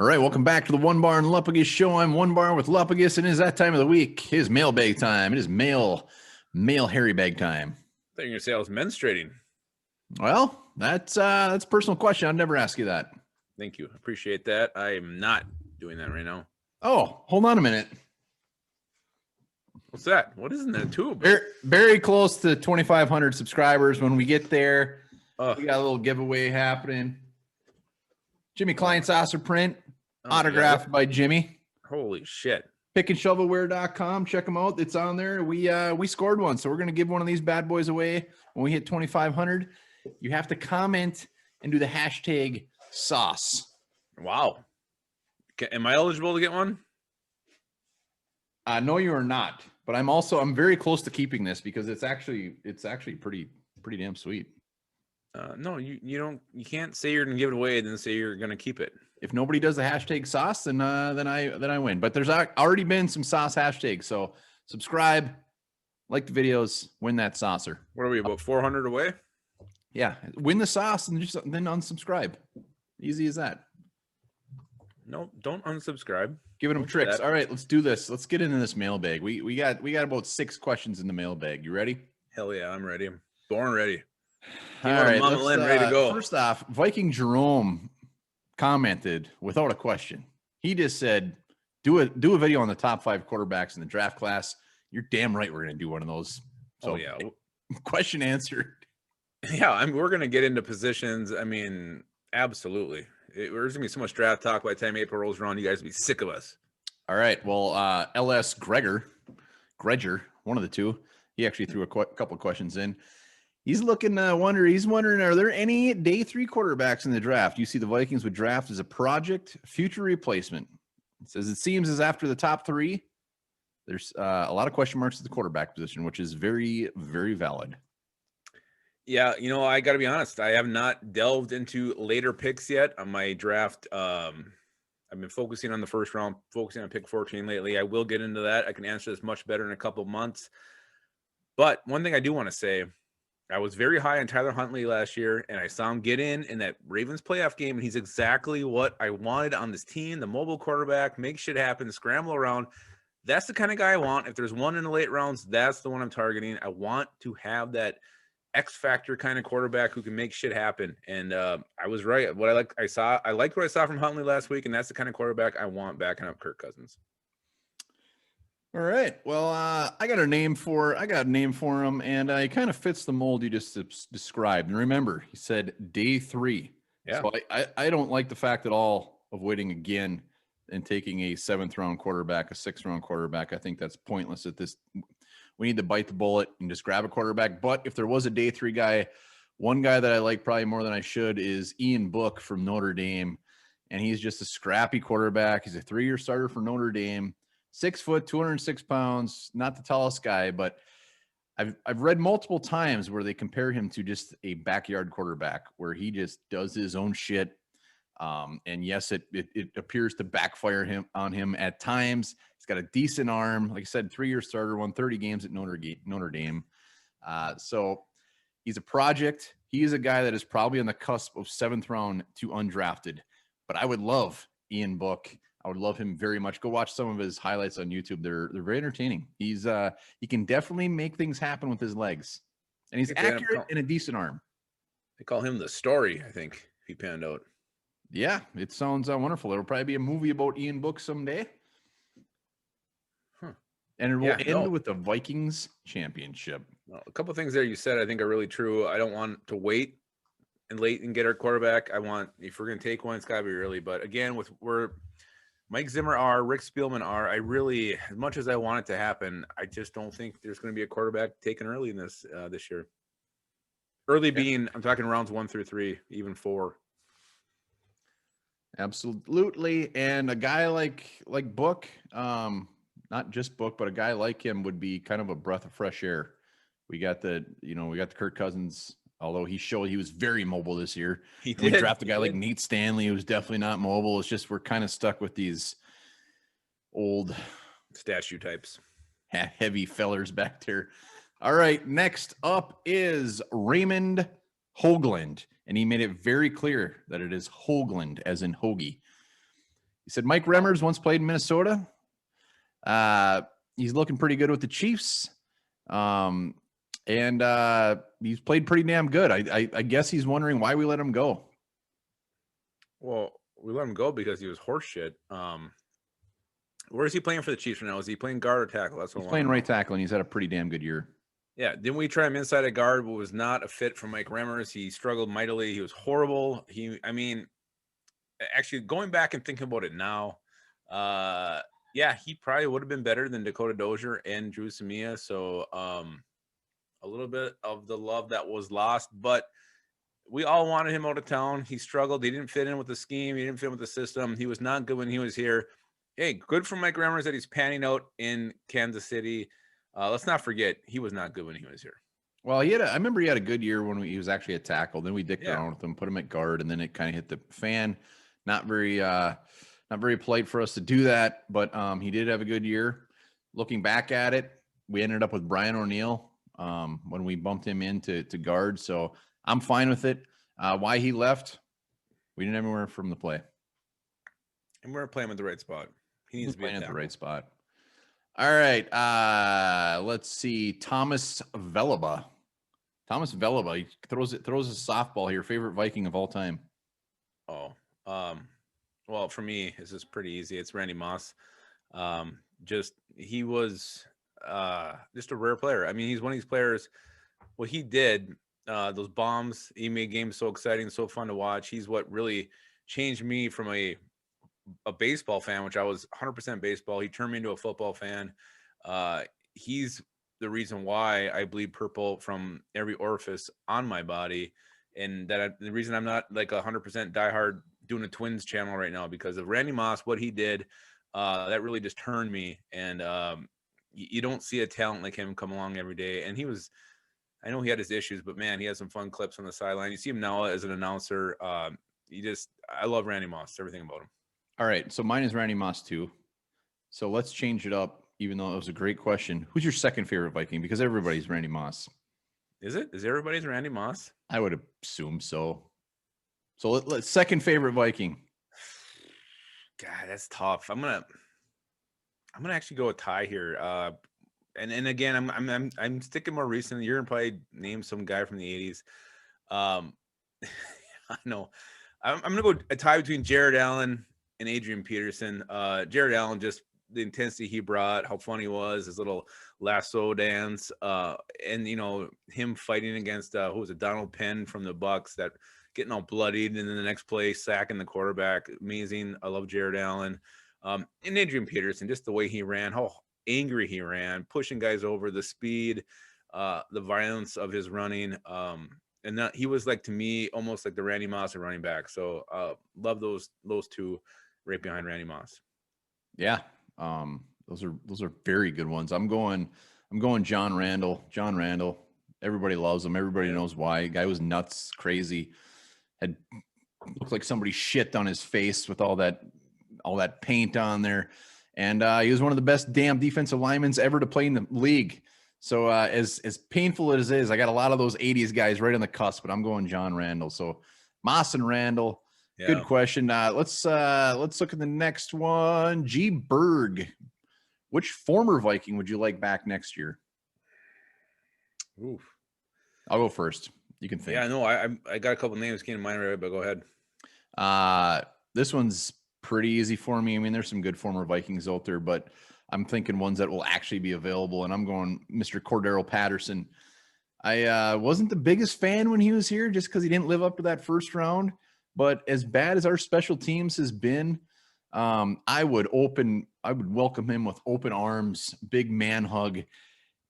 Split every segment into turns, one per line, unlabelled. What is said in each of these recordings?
All right, welcome back to the Onebar Lupagus Show. I'm Onebar with Lupagus, and it is that time of the week. His mailbag time. It is male hairy bag time.
I thought you were going to say I was menstruating.
Well, that's a personal question. I'd never ask you that.
Thank you. Appreciate that. I am not doing that right now.
Oh, hold on a minute.
What's that? What is in that tube?
Very close to 2,500 subscribers. When we get there, we got a little giveaway happening. Jimmy Klein saucer print, autographed by Jimmy.
Holy shit.
Pickandshovelware.com. Check them out. It's on there. We scored one, so we're going to give one of these bad boys away when we hit 2,500. You have to comment and do the hashtag sauce.
Wow. Am I eligible to get one?
No, you are not. But I'm very close to keeping this because it's actually pretty damn sweet.
No, you can't say you're gonna give it away and then say you're gonna keep it.
If nobody does the hashtag sauce, then I win. But there's already been some sauce hashtags, so subscribe, like the videos, win that saucer.
What are we, about 400 away?
Yeah, win the sauce and then unsubscribe. Easy as that.
No, don't unsubscribe.
Giving them tricks. All right, let's do this. Let's get into this mailbag. We got about 6 questions in the mailbag. You ready?
Hell yeah, I'm ready. I'm born ready.
All right,
ready to go.
First off, Viking Jerome commented without a question. He just said, "Do a video on the top 5 quarterbacks in the draft class." You're damn right. We're gonna do one of those. So,
yeah.
Question answered.
Yeah, we're gonna get into positions. I mean, absolutely. There's gonna be so much draft talk by the time April rolls around. You guys will be sick of us.
All right. Well, LS Gregor, one of the two. He actually threw a couple of questions in. He's wondering, are there any day 3 quarterbacks in the draft you see the Vikings would draft as a project future replacement? It says, it seems as after the top 3, there's a lot of question marks at the quarterback position, which is very, very valid.
Yeah, I got to be honest. I have not delved into later picks yet on my draft. I've been focusing on the first round, focusing on pick 14 lately. I will get into that. I can answer this much better in a couple of months. But one thing I do want to say, I was very high on Tyler Huntley last year, and I saw him get in that Ravens playoff game, and he's exactly what I wanted on this team, the mobile quarterback, make shit happen, scramble around. That's the kind of guy I want. If there's one in the late rounds, that's the one I'm targeting. I want to have that X factor kind of quarterback who can make shit happen. And I was right. I liked what I saw from Huntley last week, and that's the kind of quarterback I want backing up Kirk Cousins.
All right. Well, I got a name for him, and it kind of fits the mold you just described. And remember, he said day 3.
Yeah.
So I don't like the fact at all of waiting again and taking a 7th round quarterback, a 6th round quarterback. I think that's pointless at this. We need to bite the bullet and just grab a quarterback. But if there was a day 3 guy, one guy that I like probably more than I should is Ian Book from Notre Dame. And he's just a scrappy quarterback. He's a 3-year starter for Notre Dame. 6 foot, 206 pounds, not the tallest guy, but I've read multiple times where they compare him to just a backyard quarterback where he just does his own shit. And yes, it appears to backfire on him at times. He's got a decent arm. Like I said, 3-year starter, won 30 games at Notre Dame. So he's a project. He is a guy that is probably on the cusp of 7th round to undrafted. But I would love Ian Book. I would love him very much. Go watch some of his highlights on YouTube. They're very entertaining. He can definitely make things happen with his legs, and he's accurate and a decent arm.
They call him the story, I think, if he panned out.
Yeah, it sounds wonderful. There'll probably be a movie about Ian Book someday.
Huh.
And it will end with the Vikings championship.
Well, a couple of things there you said I think are really true. I don't want to wait and get our quarterback. I want, if we're going to take one, it's got to be early. But again, with where Mike Zimmer are, Rick Spielman are, I really, as much as I want it to happen, I just don't think there's going to be a quarterback taken early in this year. Early being, I'm talking rounds 1 through 3, even 4.
Absolutely. And a guy like Book, not just Book, but a guy like him would be kind of a breath of fresh air. We got the Kirk Cousins, although he showed he was very mobile this year. We drafted a guy like Nate Stanley, who's definitely not mobile. It's just we're kind of stuck with these old
statue types,
heavy fellers back there. All right, next up is Raymond Hoagland, and he made it very clear that it is Hoagland, as in hoagie. He said Mike Remmers once played in Minnesota. He's looking pretty good with the Chiefs. And he's played pretty damn good. I guess he's wondering why we let him go.
Well, we let him go because he was horseshit. Where is he playing for the Chiefs right now? Is he playing guard or tackle? That's what
He's playing right tackle, and he's had a pretty damn good year.
Yeah, didn't we try him inside a guard, but was not a fit for Mike Remmers. He struggled mightily. He was horrible. Actually, going back and thinking about it now, yeah, he probably would have been better than Dakota Dozier and Drew Samia. So a little bit of the love that was lost, but we all wanted him out of town. He struggled. He didn't fit in with the scheme. He didn't fit in with the system. He was not good when he was here. Hey, good for Mike Remmers that he's panning out in Kansas City. Let's not forget, he was not good when he was here.
Well, I remember he had a good year when he was actually a tackle. Then we dicked around with him, put him at guard, and then it kind of hit the fan. Not very polite for us to do that, but he did have a good year. Looking back at it, we ended up with Brian O'Neill when we bumped him into guard. So I'm fine with it. Why he left, we didn't have anywhere for him to play.
And we're playing him at the right spot. He needs to be
playing at the right spot. All right. Let's see. Thomas Velaba. He throws a softball here. Favorite Viking of all time.
Oh, well, for me, this is pretty easy. It's Randy Moss. He was just a rare player. I mean, he's one of these players. What he did, those bombs, he made games so exciting, so fun to watch. He's what really changed me from a baseball fan, which I was 100% baseball. He turned me into a football fan. He's the reason why I bleed purple from every orifice on my body. And the reason I'm not like 100% diehard doing a Twins channel right now, because of Randy Moss, what he did, that really just turned me. And you don't see a talent like him come along every day. And I know he had his issues, but man, he has some fun clips on the sideline. You see him now as an announcer. I love Randy Moss, everything about him.
All right. So mine is Randy Moss too. So let's change it up, even though it was a great question. Who's your second favorite Viking? Because everybody's Randy Moss.
Is it? Is everybody's Randy Moss?
I would assume so. So let's second favorite Viking.
God, that's tough. I'm gonna actually go with Ty here. And again, I'm sticking more recent. You're gonna probably name some guy from the 80s. I know. I'm gonna go a tie between Jared Allen and Adrian Peterson. Jared Allen, just the intensity he brought, how fun he was, his little lasso dance, and him fighting against who was it, Donald Penn from the Bucks, that getting all bloodied, and then the next play sacking the quarterback. Amazing. I love Jared Allen. And Adrian Peterson, just the way he ran, how angry he ran, pushing guys over, the speed, the violence of his running. And that he was, like, to me, almost like the Randy Moss of running back. So love those two right behind Randy Moss.
Yeah. Those are very good ones. I'm going John Randall. John Randall. Everybody loves him. Everybody knows why. Guy was nuts, crazy. Had looked like somebody shit on his face with all that paint on there. And he was one of the best damn defensive linemen ever to play in the league. So as painful as it is, I got a lot of those 80s guys right on the cusp, but I'm going John Randall. So Moss and Randall. Yeah. Good question. Let's look at the next one. G. Berg. Which former Viking would you like back next year?
Oof.
I'll go first. You can think.
Yeah, no, I got a couple names came to mind right, but go ahead.
This one's pretty easy for me. I mean, there's some good former Vikings out there, but I'm thinking ones that will actually be available, and I'm going Mr. Cordero Patterson. I wasn't the biggest fan when he was here just because he didn't live up to that first round. But as bad as our special teams has been, I would welcome him with open arms, big man hug,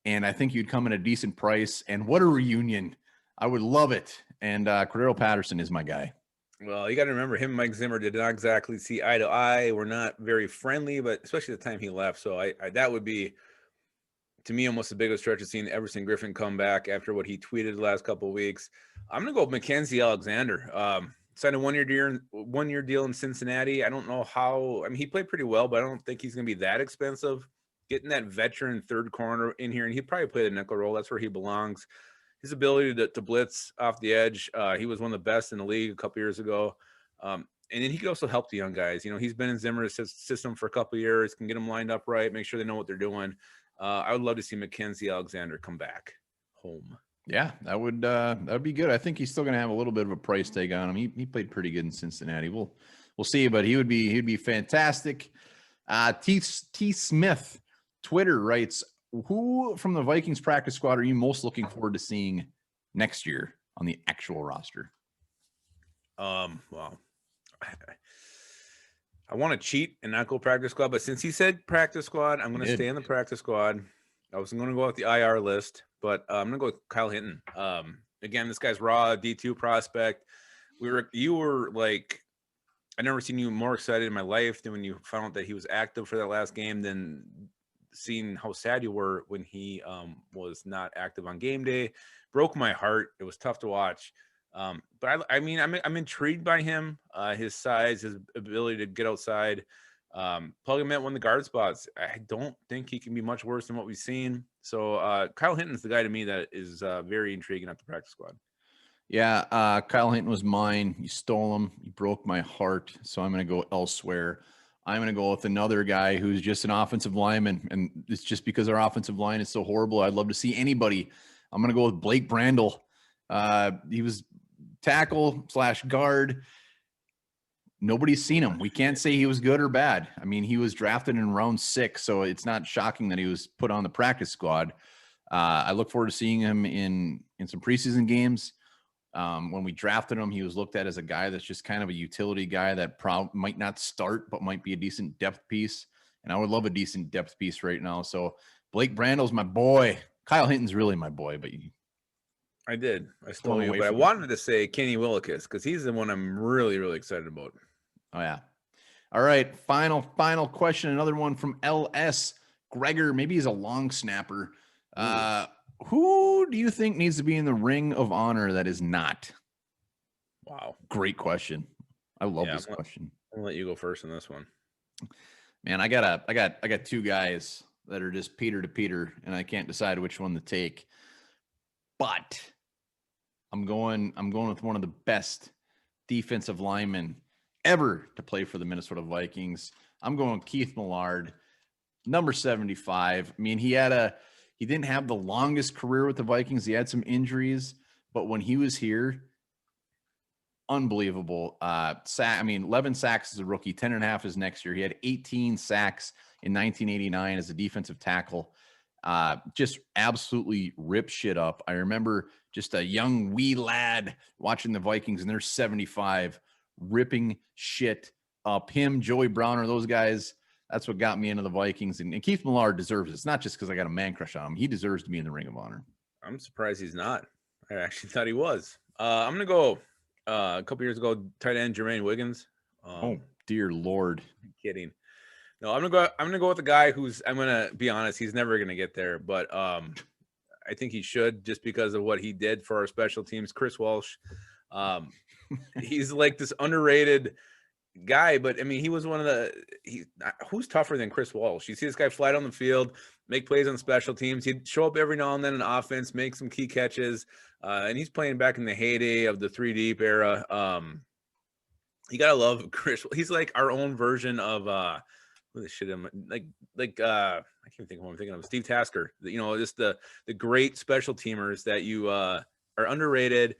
and I think you'd come at a decent price. And what a reunion! I would love it. And Cordero Patterson is my guy.
Well, you got to remember, him and Mike Zimmer did not exactly see eye to eye. We're not very friendly, but especially the time he left. So I that would be, to me, almost the biggest stretch of seeing Everson Griffin come back after what he tweeted the last couple of weeks. I'm going to go with Mackenzie Alexander. Signed a one-year deal in Cincinnati. I don't know how. I mean, he played pretty well, but I don't think he's going to be that expensive. Getting that veteran third corner in here, and he'd probably play the nickel role. That's where he belongs. His ability to blitz off the edge, he was one of the best in the league a couple years ago. And then he could also help the young guys. You know, he's been in Zimmer's system for a couple of years, can get them lined up right, make sure they know what they're doing. I would love to see Mackenzie Alexander come back home.
Yeah, that would be good. I think he's still going to have a little bit of a price tag on him. He played pretty good in Cincinnati. We'll see, but he'd be fantastic. T Smith Twitter writes, who from the Vikings practice squad are you most looking forward to seeing next year on the actual roster?
Well, I want to cheat and not go practice squad, but since he said practice squad, I'm going to stay in the practice squad. I was going to go with the IR list, but I'm going to go with Kyle Hinton. Again, this guy's raw D2 prospect. You were like, I've never seen you more excited in my life than when you found out that he was active for that last game, than seeing how sad you were when he was not active on game day. Broke my heart. It was tough to watch. But I mean, I'm intrigued by him, his size, his ability to get outside, plug him in one of the guard spots. I don't think he can be much worse than what we've seen. So Kyle Hinton's the guy to me that is very intriguing at the practice squad.
Yeah, Kyle Hinton was mine. You stole him. You broke my heart. So I'm going to go elsewhere. I'm going to go with another guy who's just an offensive lineman. And it's just because our offensive line is so horrible. I'd love to see anybody. I'm going to go with Blake Brandel. He was tackle / guard. Nobody's seen him. We can't say he was good or bad. I mean, he was drafted in round 6, so it's not shocking that he was put on the practice squad. I look forward to seeing him in some preseason games. When we drafted him, he was looked at as a guy that's just kind of a utility guy that might not start, but might be a decent depth piece. And I would love a decent depth piece right now. So Blake Brandel's my boy. Kyle Hinton's really my boy, but
I stole you, but I wanted to say Kenny Willekes because he's the one I'm really, really excited about.
Oh, yeah. All right. Final question. Another one from LS Gregor. Maybe he's a long snapper. Who do you think needs to be in the Ring of Honor that is not?
Wow.
Great question. I love this question.
I'm gonna let you go first on this one.
Man, I got two guys that are just Peter to Peter, and I can't decide which one to take. But I'm going with one of the best defensive linemen ever to play for the Minnesota Vikings. I'm going Keith Millard, number 75. I mean, he didn't have the longest career with the Vikings. He had some injuries, but when he was here, unbelievable. 11 sacks as a rookie, 10.5 his next year. He had 18 sacks in 1989 as a defensive tackle. Just absolutely rip shit up. I remember just a young wee lad watching the Vikings, and they're 75, ripping shit up. Him, Joey Browner, those guys, that's what got me into the Vikings. And Keith Millard deserves it. It's not just because I got a man crush on him. He deserves to be in the Ring of Honor.
I'm surprised he's not. I actually thought he was. I'm going to go a couple years ago, tight end Jermaine Wiggins.
Oh, dear Lord.
I'm kidding. No, I'm gonna go with the guy who's, I'm gonna be honest, he's never gonna get there, but I think he should, just because of what he did for our special teams. Chris Walsh. He's like this underrated guy, but I mean, he was one of who's tougher than Chris Walsh? You see this guy fly down the field, make plays on special teams. He'd show up every now and then in offense, make some key catches, and he's playing back in the heyday of the 3 deep era. You gotta love Chris. He's like our own version of what the shit am I can't think of what I'm thinking of. Steve Tasker. You know, just the great special teamers that you are underrated.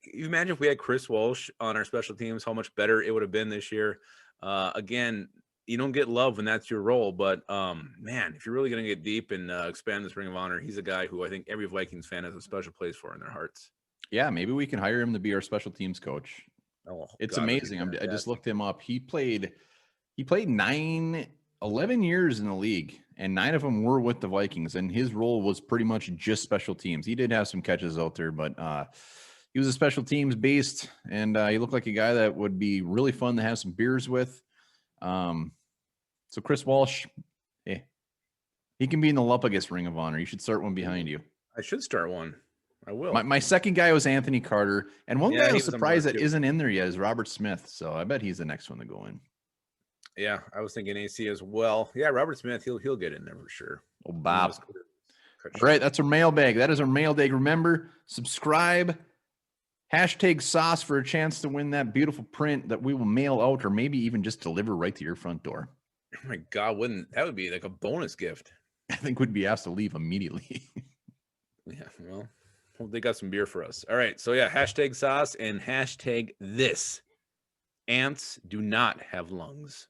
You imagine if we had Chris Walsh on our special teams, how much better it would have been this year. Again, you don't get love when that's your role, but man, if you're really going to get deep and expand this Ring of Honor, he's a guy who I think every Vikings fan has a special place for in their hearts.
Yeah, maybe we can hire him to be our special teams coach. Oh, it's amazing. I just looked him up. He played 11 years in the league, and 9 of them were with the Vikings, and his role was pretty much just special teams. He did have some catches out there, but he was a special teams based, and he looked like a guy that would be really fun to have some beers with. So Chris Walsh, hey, he can be in the Lupagus Ring of Honor. You should start one behind you.
I should start one. I will.
My second guy was Anthony Carter, and one guy I was surprised that isn't in there yet is Robert Smith. So I bet he's the next one to go in.
Yeah, I was thinking AC as well. Yeah, Robert Smith, he'll get in there for sure.
Oh, Bob. All right, that's our mailbag. That is our mailbag. Remember, subscribe, Hashtag sauce for a chance to win that beautiful print that we will mail out or maybe even just deliver right to your front door.
Oh my God, that would be like a bonus gift.
I think we'd be asked to leave immediately.
Yeah, well, hope they got some beer for us. All right, so yeah, hashtag sauce and hashtag this. Ants do not have lungs.